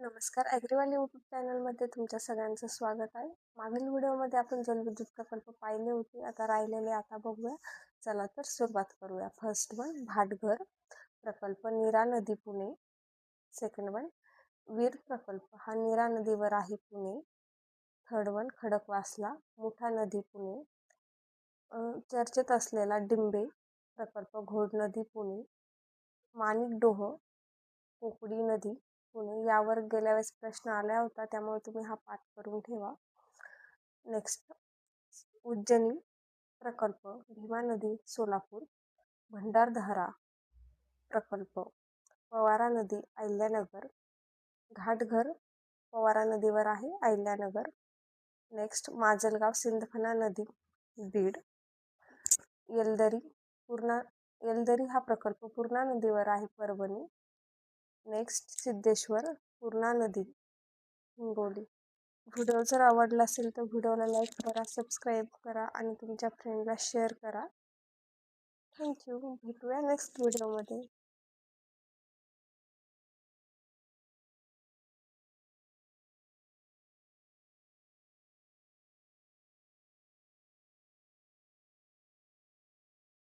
नमस्कार. ॲग्रीवाल यूट्यूब चॅनलमध्ये तुमच्या सगळ्यांचं स्वागत आहे. मागील व्हिडिओमध्ये आपण जलविद्युत प्रकल्प पाहिले होते. आता बघूया. चला तर सुरुवात करूया. फर्स्ट वन भाटघर प्रकल्प नीरा नदी पुणे. सेकंड वन वीर प्रकल्प हा नीरा नदीवर आहे पुणे. थर्ड वन खडकवासला मुठा नदी पुणे. चर्चेत असलेला डिंबे प्रकल्प घोड नदी पुणे. माणिकडोह कोकडी नदी पुणे. यावर गेल्या वेळेस प्रश्न आला होता, त्यामुळे तुम्ही हा पाठ करून ठेवा. नेक्स्ट उज्जैनी प्रकल्प भीमा नदी सोलापूर. भंडारदरा प्रकल्प पवारा नदी अहिल्यानगर. घाटघर पवारा नदीवर आहे अहिल्यानगर. नेक्स्ट माजलगाव सिंदफणा नदी बीड. येलदरी हा प्रकल्प पूर्णा नदीवर आहे परभणी. नेक्स्ट सिद्धेश्वर पूर्णा नदी हिंगोली. व्हिडिओ जर आवडला असेल तर व्हिडिओला लाईक करा, सबस्क्राईब करा आणि तुमच्या फ्रेंडला शेअर करा. थँक्यू. भेटूया नेक्स्ट व्हिडिओमध्ये.